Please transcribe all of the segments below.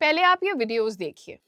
पहले आप ये वीडियोस देखिए।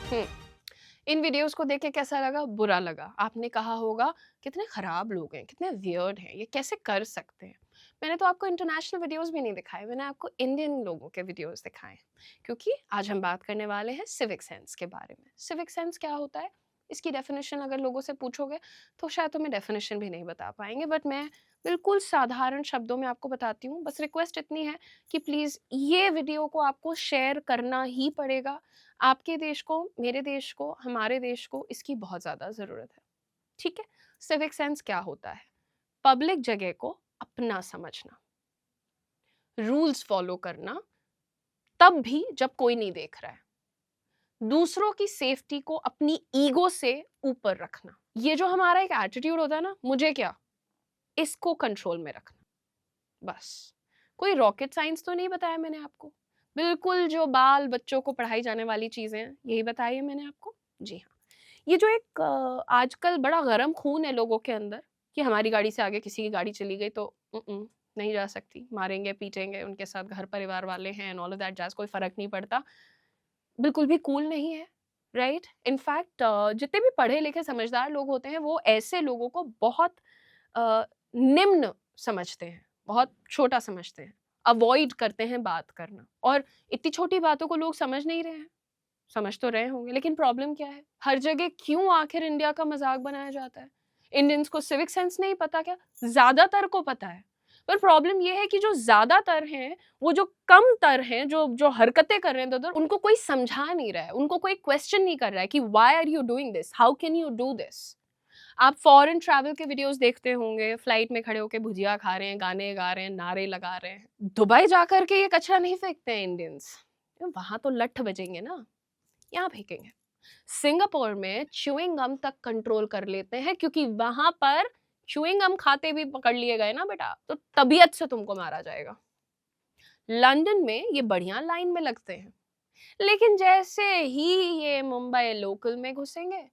हम्म इन वीडियोस को देख के कैसा लगा? बुरा लगा। आपने कहा होगा कितने खराब लोग हैं, कितने वियर्ड हैं, ये कैसे कर सकते हैं। मैंने तो आपको इंटरनेशनल वीडियोस भी नहीं दिखाए, मैंने आपको इंडियन लोगों के वीडियोस दिखाए हैं। क्योंकि आज हम बात करने वाले हैं सिविक सेंस के बारे में। सिविक सेंस क्या होता है, इसकी डेफिनेशन अगर लोगों से पूछोगे तो शायद तुम्हें डेफिनेशन भी नहीं बता पाएंगे, बट मैं बिल्कुल साधारण शब्दों में आपको बताती हूँ। बस रिक्वेस्ट इतनी है कि प्लीज़ ये वीडियो को आपको शेयर करना ही पड़ेगा। आपके देश को, मेरे देश को, हमारे देश को इसकी बहुत ज़्यादा ज़रूरत है। ठीक है? सिविक सेंस क्या होता है? पब्लिक जगह को अपना समझना, रूल्स फॉलो करना, तब भी जब कोई नहीं देख रहा है। दूसरों की सेफ्टी को अपनी ईगो से ऊपर रखना। ये जो हमारा एक एटीट्यूड होता है ना, मुझे क्या, इसको कंट्रोल में रखना। बस। कोई रॉकेट साइंस तो नहीं बताया मैंने आपको। बिल्कुल जो बाल बच्चों को पढ़ाई जाने वाली चीजें हैं, यही बताई है मैंने आपको। जी हाँ। ये जो एक आजकल बड़ा गरम खून है लोगों के अंदर कि हमारी गाड़ी से आगे किसी की गाड़ी चली गई तो नहीं जा सकती, मारेंगे पीटेंगे, उनके साथ घर परिवार वाले हैं and all of that jazz, कोई फर्क नहीं पड़ता, बिल्कुल भी कूल नहीं है। राइट? इनफैक्ट जितने भी पढ़े लिखे समझदार लोग होते हैं वो ऐसे लोगों को बहुत अ, निम्न समझते हैं, बहुत छोटा समझते हैं, अवॉइड करते हैं बात करना। और इतनी छोटी बातों को लोग समझ नहीं रहे हैं। समझ तो रहे होंगे, लेकिन प्रॉब्लम क्या है? हर जगह क्यों आखिर इंडिया का मज़ाक बनाया जाता है? इंडियंस को सिविक सेंस नहीं पता क्या? ज़्यादातर को पता है। पर प्रॉब्लम ये है कि जो ज़्यादातर हैं, वो जो कमतर हैं, जो जो हरकतें कर रहे हैं इधर-उधर, उनको कोई समझा नहीं रहा है, उनको कोई क्वेश्चन नहीं कर रहा है कि why are you doing this? How can you do this? आप फॉरेन ट्रैवल के वीडियोस देखते होंगे, फ्लाइट में खड़े होके भुजिया खा रहे हैं, गाने गा रहे हैं, नारे लगा रहे हैं। दुबई जाकर के ये कचरा नहीं फेंकते हैं इंडियंस। वहाँ तो लठ बजेंगे ना। यहाँ फेंकेंगे। सिंगापुर में च्युइंग गम तक कंट्रोल कर लेते हैं क्योंकि वहां पर च्युइंग गम खाते भी पकड़ लिए गए ना बेटा, तो तबीयत से तुमको मारा जाएगा। लंदन में ये बढ़िया लाइन में लगते हैं, लेकिन जैसे ही ये मुंबई लोकल में घुसेंगे,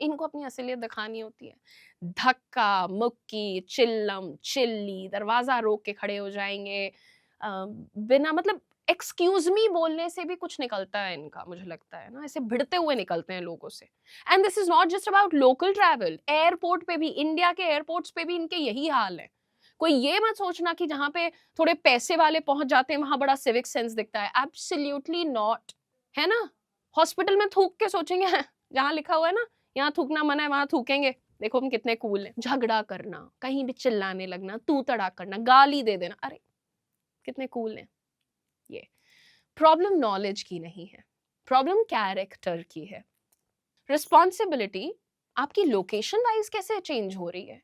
इनको अपनी असलियत दिखानी होती है। धक्का मुक्की, चिल्लम चिल्ली, दरवाजा रोक के खड़े हो जाएंगे। बिना मतलब एक्सक्यूज मी बोलने से भी कुछ निकलता है इनका, मुझे लगता है ना, ऐसे भिड़ते हुए निकलते हैं लोगों से। And this is not just about local travel, airport पे भी, इंडिया के एयरपोर्ट्स पे भी इनके यही हाल है। कोई ये मत सोचना कि जहां पे थोड़े पैसे वाले पहुंच जाते हैं वहां बड़ा सिविक सेंस दिखता है। Absolutely not. है ना? हॉस्पिटल में थूक के सोचेंगे जहां लिखा हुआ है ना, यहाँ थूकना मना है, वहां थूकेंगे। देखो हम कितने कूल हैं। झगड़ा करना, कहीं भी चिल्लाने लगना, तू तड़ाक करना, गाली दे देना, अरे कितने कूल हैं ये। प्रॉब्लम नॉलेज की नहीं है, प्रॉब्लम कैरेक्टर की है। रिस्पॉन्सिबिलिटी आपकी लोकेशन वाइज कैसे चेंज हो रही है?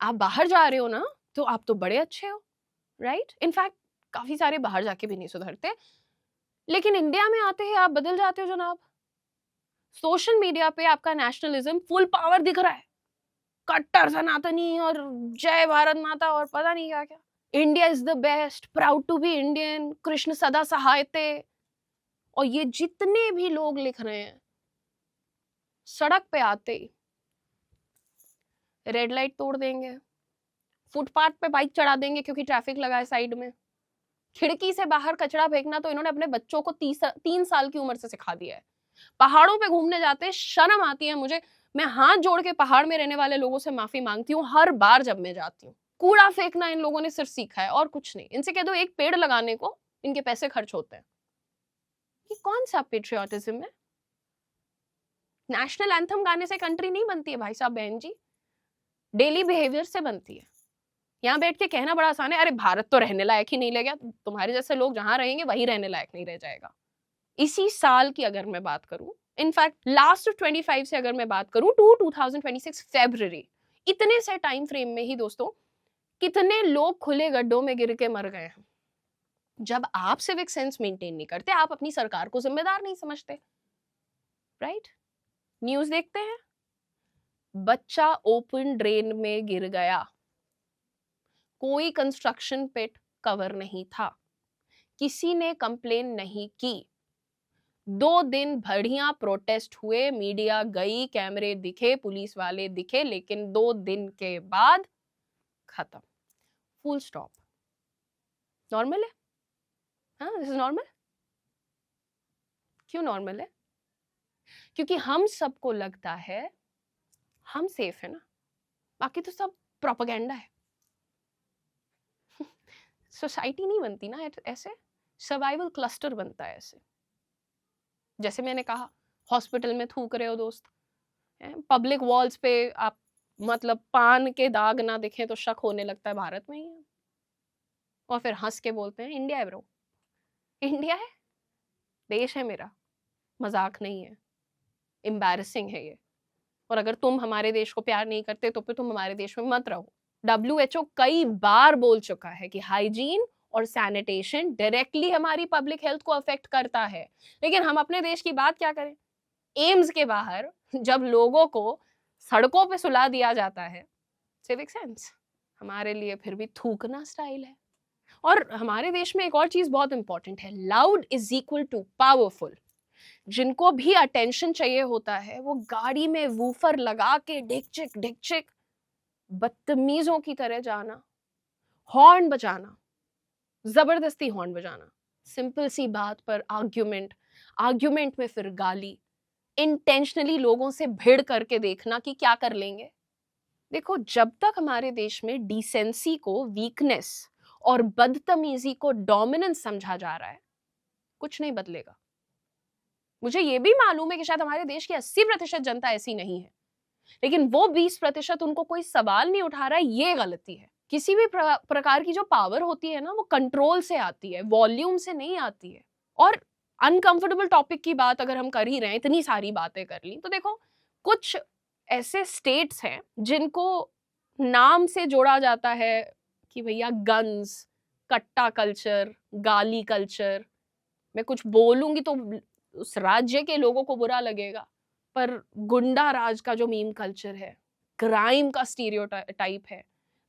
आप बाहर जा रहे हो ना, तो आप तो बड़े अच्छे हो। राइट? इनफैक्ट काफी सारे बाहर जाके भी नहीं सुधरते, लेकिन इंडिया में आते ही आप बदल जाते हो जनाब। सोशल मीडिया पे आपका नेशनलिज्म फुल पावर दिख रहा है, कट्टर सनातनी और जय भारत माता और पता नहीं क्या क्या। India is the best, proud to be Indian, Krishna सदा सहायते। और ये जितने भी लोग लिख रहे हैं, सड़क पे आते ही रेड लाइट तोड़ देंगे, फुटपाथ पे बाइक चढ़ा देंगे क्योंकि ट्रैफिक लगा है साइड में, खिड़की से बाहर कचरा फेंकना तो इन्होंने अपने बच्चों को 3 साल की उम्र से सिखा दिया है। पहाड़ों पे घूमने जाते हैं, शर्म आती है मुझे। मैं हाथ जोड़ के पहाड़ में रहने वाले लोगों से माफी मांगती हूँ हर बार जब मैं जाती हूँ। कूड़ा फेंकना इन लोगों ने सिर्फ सीखा है और कुछ नहीं। इनसे कह दो एक पेड़ लगाने को, इनके पैसे खर्च होते हैं। ये कौन सा पेट्रियोटिज्म है? नेशनल एंथम गाने से कंट्री नहीं बनती है भाई साहब बहन जी, डेली बिहेवियर से बनती है। यहाँ बैठ के कहना बड़ा आसान है, अरे भारत तो रहने लायक ही नहीं रह गया, तुम्हारे जैसे लोग जहाँ रहेंगे वही रहने लायक नहीं रह जाएगा। इसी साल की अगर मैं बात करूं, इनफैक्ट लास्ट 25 से अगर मैं बात करूं टू 2026 फेब्रुवरी, इतने से टाइम फ्रेम में ही दोस्तों कितने लोग खुले गड्ढों में गिर के मर गए हैं। जब आप सिविक सेंस मेंटेन नहीं करते, आप अपनी सरकार को जिम्मेदार नहीं समझते, राइट? न्यूज देखते हैं, बच्चा ओपन ड्रेन में गिर गया, कोई कंस्ट्रक्शन पिट कवर नहीं था, किसी ने कंप्लेन नहीं की, 2 दिन बढ़िया प्रोटेस्ट हुए, मीडिया गई, कैमरे दिखे, पुलिस वाले दिखे, लेकिन 2 दिन के बाद खत्म, फुल स्टॉप। नॉर्मल है? हाँ, दिस इज नॉर्मल। क्यों नॉर्मल है? क्योंकि हम सबको लगता है हम सेफ है ना, बाकी तो सब प्रोपेगेंडा है। सोसाइटी नहीं बनती ना ऐसे, सर्वाइवल क्लस्टर बनता है ऐसे। जैसे मैंने कहा, हॉस्पिटल में थूक रहे हो दोस्त, पब्लिक वॉल्स पे आप मतलब पान के दाग ना दिखे तो शक होने लगता है भारत में ही है, और फिर हंस के बोलते हैं इंडिया है ब्रो। इंडिया है, देश है मेरा, मजाक नहीं है, एम्बैरसिंग है ये। और अगर तुम हमारे देश को प्यार नहीं करते तो फिर तुम हमारे देश में मत रहो। WHO कई बार बोल चुका है कि हाइजीन और सैनिटेशन डायरेक्टली हमारी पब्लिक हेल्थ को अफेक्ट करता है, लेकिन हम अपने देश की बात क्या करें? एम्स के बाहर जब लोगों को सड़कों पे सुला दिया जाता है, सिविक सेंस हमारे लिए फिर भी थूकना स्टाइल है। और हमारे देश में एक और चीज बहुत इंपॉर्टेंट है, loud is equal to powerful. जिनको भी अटेंशन चाहिए होता है वो गाड़ी में वूफर लगा के ढिकचिक ढिकचिक बदतमीजों की तरह जाना, हॉर्न बजाना, जबरदस्ती हॉर्न बजाना, सिंपल सी बात पर आर्ग्यूमेंट, आर्ग्यूमेंट में फिर गाली, इंटेंशनली लोगों से भिड़ करके देखना कि क्या कर लेंगे। देखो, जब तक हमारे देश में डिसेंसी को वीकनेस और बदतमीजी को डोमिनेंस समझा जा रहा है, कुछ नहीं बदलेगा। मुझे ये भी मालूम है कि शायद हमारे देश की 80% जनता ऐसी नहीं है, लेकिन वो 20% उनको कोई सवाल नहीं उठा रहा है, ये गलती है। किसी भी प्रकार की जो पावर होती है ना, वो कंट्रोल से आती है, वॉल्यूम से नहीं आती है। और अनकंफर्टेबल टॉपिक की बात अगर हम कर ही रहे हैं, इतनी सारी बातें कर ली, तो देखो कुछ ऐसे स्टेट्स हैं जिनको नाम से जोड़ा जाता है कि भैया गन्स, कट्टा कल्चर, गाली कल्चर। मैं कुछ बोलूंगी तो उस राज्य के लोगों को बुरा लगेगा, पर गुंडा राज का जो मीम कल्चर है, क्राइम का स्टीरियोटाइप है,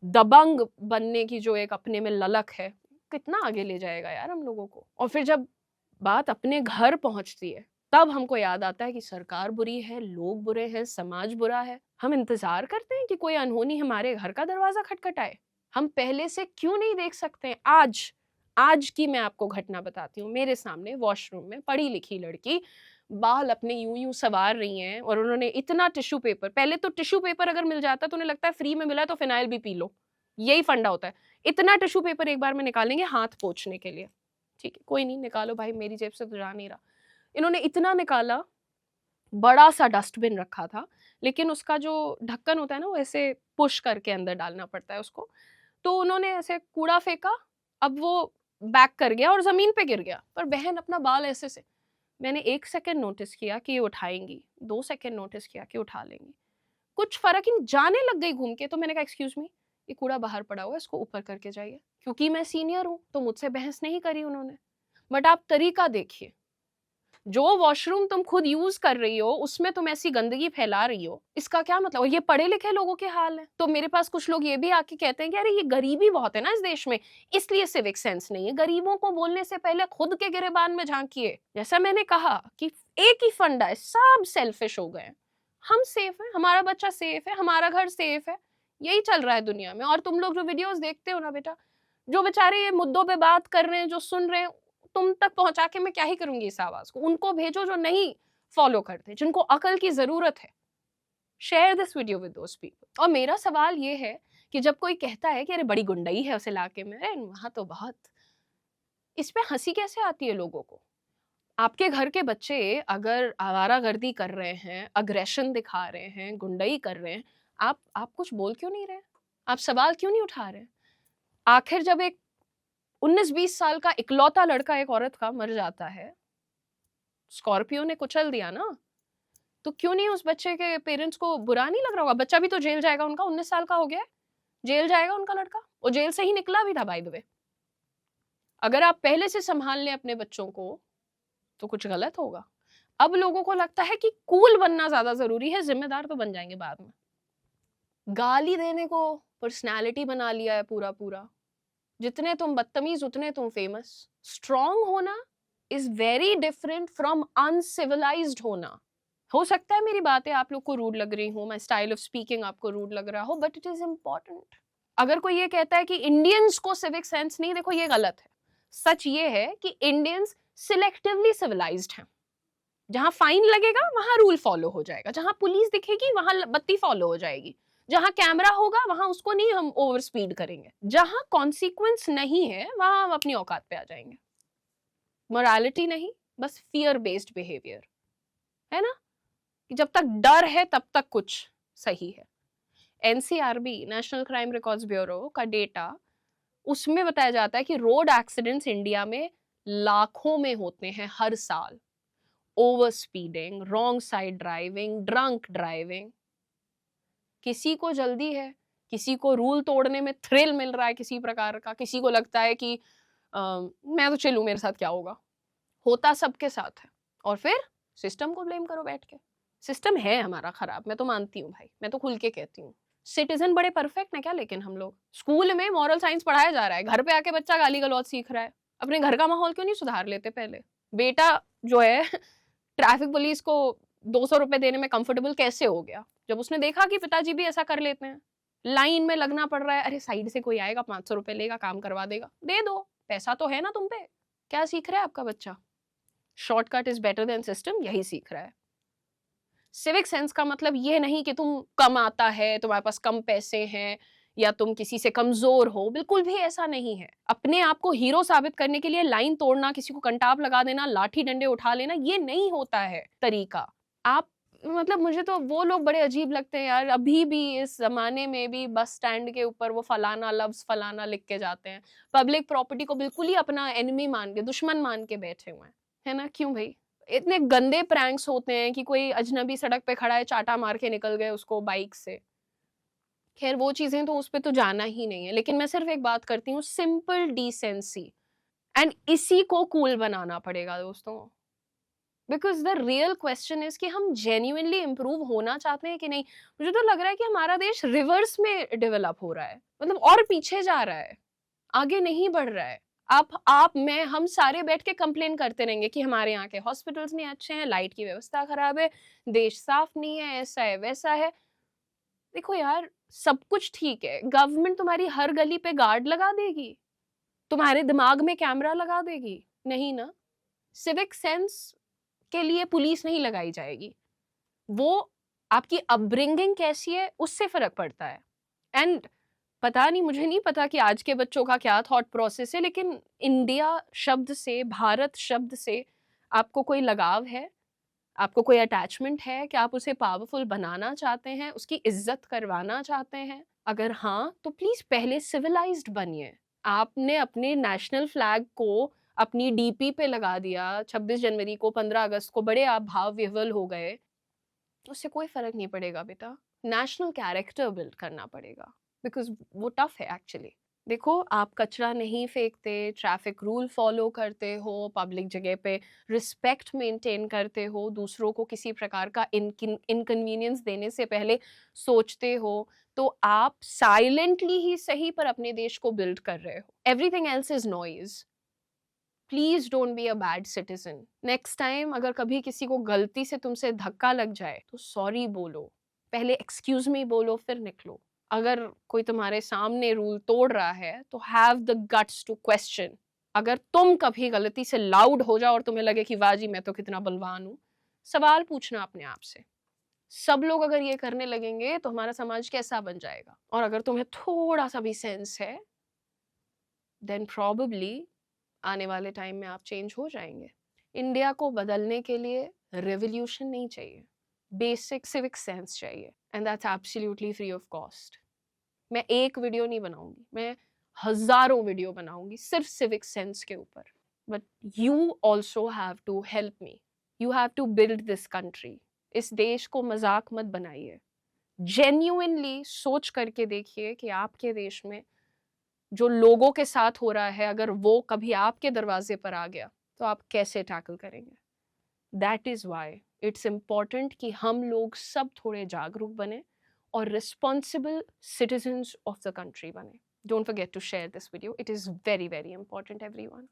दबंग बनने की जो एक अपने में ललक है, कितना आगे ले जाएगा यार हम लोगों को। और फिर जब बात अपने घर पहुंचती है, तब हमको याद आता है कि सरकार बुरी है, लोग बुरे हैं, समाज बुरा है। हम इंतजार करते हैं कि कोई अनहोनी हमारे घर का दरवाजा खटखटाए। हम पहले से क्यों नहीं देख सकते? आज की मैं आपको घटना बताती हूँ। मेरे सामने वॉशरूम में पढ़ी लिखी लड़की बाल अपने यूं यूं सवार रही हैं, और उन्होंने इतना टिश्यू पेपर, पहले तो टिश्यू पेपर अगर मिल जाता तो उन्हें लगता है फ्री में मिला तो फिनाइल भी पी लो, यही फंडा होता है। इतना टिश्यू पेपर एक बार में निकालेंगे हाथ पोंछने के लिए, ठीक है कोई नहीं, निकालो भाई, मेरी जेब से तो जा नहीं रहा। इन्होंने इतना निकाला, बड़ा सा डस्टबिन रखा था, लेकिन उसका जो ढक्कन होता है ना, वो ऐसे पुश करके अंदर डालना पड़ता है उसको। तो उन्होंने ऐसे कूड़ा फेंका, अब वो बैक कर गया और जमीन पे गिर गया, पर बहन अपना बाल ऐसे से, मैंने 1 सेकंड नोटिस किया कि ये उठाएंगी, 2 सेकंड नोटिस किया कि उठा लेंगी, कुछ फर्क ही नहीं, जाने लग गई घूम के। तो मैंने कहा एक्सक्यूज मी, ये कूड़ा बाहर पड़ा हुआ है, इसको ऊपर करके जाइए। क्योंकि मैं सीनियर हूँ तो मुझसे बहस नहीं करी उन्होंने, बट आप तरीका देखिए, जो वॉशरूम तुम खुद यूज कर रही हो उसमें तुम ऐसी गंदगी फैला रही हो, इसका क्या मतलब? और ये पढ़े लिखे लोगों के हाल है। तो मेरे पास कुछ लोग ये भी आके कहते हैं कि अरे ये गरीबी बहुत है ना इस देश में, इसलिए सिविक सेंस नहीं है। गरीबों को बोलने से पहले खुद के गिरेबान में झांकिए। जैसा मैंने कहा कि एक ही फंडा है, सब सेल्फिश हो गए। हम सेफ है, हमारा बच्चा सेफ है, हमारा घर सेफ है, यही चल रहा है दुनिया में। और तुम लोग जो वीडियोस देखते हो ना बेटा, जो बेचारे ये मुद्दों पे बात कर रहे हैं, जो सुन रहे हैं, तुम तक पहुंचा के मैं क्या ही करूंगी इस आवाज को? उनको भेजो जो नहीं फॉलो करते, जिनको अकल की जरूरत है। Share this video with those people. और मेरा सवाल ये है कि जब कोई कहता है कि अरे बड़ी गुंडई है उस इलाके में, अरे वहां तो बहुत, इस पे हंसी कैसे आती है लोगों को? आपके घर के बच्चे अगर आवारागर्दी कर रहे हैं, अग्रेशन दिखा रहे हैं, गुंडई कर रहे हैं, आप कुछ बोल क्यों नहीं रहे? आप सवाल क्यों नहीं उठा रहे? आखिर जब एक 19-20 साल का इकलौता लड़का एक औरत का मर जाता है, स्कॉर्पियो ने कुचल दिया ना, तो क्यों नहीं उस बच्चे के पेरेंट्स को बुरा नहीं लग रहा होगा? बच्चा भी तो जेल जाएगा उनका, 19 साल का हो गया है, जेल जाएगा उनका लड़का, और जेल से ही निकला भी था बाय द वे। अगर आप पहले से संभाल लें अपने बच्चों को, तो कुछ गलत होगा। अब लोगों को लगता है कि कूल बनना ज़्यादा ज़रूरी है, ज़िम्मेदार तो बन जाएँगे बाद में। गाली देने को पर्सनैलिटी बना लिया है पूरा-पूरा। जितने तुम बदतमीज़ उतने तुम फेमस। स्ट्रॉन्ग होना is very different from uncivilised होना। हो सकता है मेरी बातें आप लोग को रूड लग रही हों, माय स्टाइल ऑफ स्पीकिंग आपको रूड लग रहा हो, बट इट इज़ इम्पोर्टेंट। अगर कोई ये कहता है कि इंडियंस को सिविक सेंस नहीं, देखो ये गलत है। सच ये है कि इंडियंस सिलेक्टिवली सिविलाइज्ड हैं। जहाँ फाइन लगेगा वहाँ रूल फॉलो हो जाएगा, जहाँ पुलिस दिखेगी वहाँ बत्ती फॉलो हो जाएगी, जहाँ कैमरा होगा वहाँ उसको नहीं हम ओवर स्पीड करेंगे, जहाँ कॉन्सिक्वेंस नहीं है वहाँ हम अपनी औकात पे आ जाएंगे। मोरालिटी नहीं, बस फियर बेस्ड बिहेवियर, है ना? कि जब तक डर है तब तक कुछ सही है। NCRB, national crime records bureau का डेटा, उसमें बताया जाता है कि रोड एक्सीडेंट्स इंडिया में लाखों में होते हैं हर साल। Over speeding, wrong side driving, drunk driving. किसी को जल्दी है, किसी को रूल तोड़ने में थ्रिल मिल रहा है किसी प्रकार का, किसी को लगता है कि मैं तो चलूं, मेरे साथ क्या होगा। होता सबके साथ है, और फिर सिस्टम को ब्लेम करो बैठ के। सिस्टम है हमारा खराब, मैं तो मानती हूँ भाई, मैं तो खुल के कहती हूँ। सिटीजन बड़े परफेक्ट है क्या? लेकिन हम लोग स्कूल में मॉरल साइंस पढ़ाया जा रहा है, घर पे आके बच्चा गाली गलौज सीख रहा है। अपने घर का माहौल क्यों नहीं सुधार लेते पहले? बेटा जो है ट्रैफिक पुलिस को 200 रुपए देने में कंफर्टेबल कैसे हो गया? जब उसने देखा कि पिताजी भी ऐसा कर लेते हैं। लाइन में लगना पड़ रहा है, अरे साइड से कोई आएगा 500 रुपए लेगा, काम करवा देगा, दे दो, पैसा तो है ना तुम पे। क्या सीख रहा है आपका बच्चा? Shortcut is better than system, यही सीख रहा है। सिविक सेंस का मतलब ये नहीं कि तुम कम आता है, तुम्हारे पास कम पैसे हैं, या तुम किसी से कमजोर हो, बिल्कुल भी ऐसा नहीं है। अपने आप को हीरो साबित करने के लिए लाइन तोड़ना, किसी को कंटाप लगा देना, लाठी डंडे उठा लेना, ये नहीं होता है तरीका। आप मतलब मुझे तो वो लोग बड़े अजीब लगते हैं यार, अभी भी इस जमाने में भी बस स्टैंड के ऊपर वो फलाना लफ्ज फलाना लिख के जाते हैं। पब्लिक प्रॉपर्टी को बिल्कुल ही अपना एनिमी मान के, दुश्मन मान के बैठे हुए हैं, है ना? क्यों भाई? इतने गंदे प्रैंक्स होते हैं कि कोई अजनबी सड़क पे खड़ा है, चाटा मार के निकल गए उसको बाइक से। खैर वो चीजें तो उस पे तो जाना ही नहीं है, लेकिन मैं सिर्फ एक बात करती हूँ, सिंपल डिसेंसी। एंड इसी को कूल बनाना पड़ेगा दोस्तों। Because the real question is कि हम जेन्युइनली इम्प्रूव होना चाहते हैं कि नहीं। मुझे तो लग रहा है कि हमारा देश रिवर्स में डेवलप हो रहा है, मतलब और पीछे जा रहा है, आगे नहीं बढ़ रहा है। आप मैं हम सारे बैठ के कंप्लेन करते रहेंगे कि हमारे यहाँ के हॉस्पिटल्स नहीं अच्छे हैं, लाइट की व्यवस्था खराब है, देश साफ नहीं है, ऐसा है वैसा है। देखो यार, सब कुछ ठीक है, गवर्नमेंट तुम्हारी हर गली पे गार्ड लगा देगी, तुम्हारे दिमाग में कैमरा लगा देगी? नहीं ना। सिविक सेंस के लिए पुलिस नहीं लगाई जाएगी, वो आपकी अपब्रिंगिंग कैसी है उससे फर्क पड़ता है। एंड पता नहीं, मुझे नहीं पता कि आज के बच्चों का क्या थॉट प्रोसेस है, लेकिन इंडिया शब्द से, भारत शब्द से आपको कोई लगाव है? आपको कोई अटैचमेंट है कि आप उसे पावरफुल बनाना चाहते हैं, उसकी इज्जत करवाना चाहते हैं? अगर हाँ, तो प्लीज पहले सिविलाइज्ड बनिए। आपने अपने नेशनल फ्लैग को अपनी डीपी पे लगा दिया 26 जनवरी को, 15 अगस्त को, बड़े आप भाव विह्वल हो गए, उससे कोई फर्क नहीं पड़ेगा बेटा। नेशनल कैरेक्टर बिल्ड करना पड़ेगा, बिकॉज वो टफ है एक्चुअली। देखो, आप कचरा नहीं फेंकते, ट्रैफिक रूल फॉलो करते हो, पब्लिक जगह पे रिस्पेक्ट मेंटेन करते हो, दूसरों को किसी प्रकार का इनकन्वीनियंस देने से पहले सोचते हो, तो आप साइलेंटली ही सही पर अपने देश को बिल्ड कर रहे हो। Everything else is noise. Please don't be a bad citizen. Next time अगर कभी किसी को गलती से तुमसे धक्का लग जाए तो सॉरी बोलो, पहले एक्सक्यूज मी बोलो, फिर निकलो। अगर कोई तुम्हारे सामने रूल तोड़ रहा है तो have the guts to question. अगर तुम कभी गलती से लाउड हो जाओ और तुम्हें लगे कि वाह जी मैं तो कितना बलवान हूँ, सवाल पूछना अपने आप से। सब लोग अगर ये करने लगेंगे तो हमारा समाज कैसा बन जाएगा? और अगर तुम्हें थोड़ा सा भी सेंस है, देन प्रॉबेबली आने वाले टाइम में आप चेंज हो जाएंगे। इंडिया को बदलने के लिए रेवोल्यूशन नहीं चाहिए, बेसिक सिविक सेंस चाहिए, and that's absolutely free of cost. मैं एक वीडियो नहीं बनाऊंगी, मैं हजारों वीडियो बनाऊंगी सिर्फ सिविक सेंस के ऊपर। But you also have to help me, you have to build this country. इस देश को मजाक मत बनाइए, जेन्युइनली सोच करके देखिए कि आपके देश में जो लोगों के साथ हो रहा है, अगर वो कभी आपके दरवाजे पर आ गया तो आप कैसे टैकल करेंगे। That is why it's important कि हम लोग सब थोड़े जागरूक बने और responsible citizens of the country बने। Don't forget to share this video, it is very very important everyone.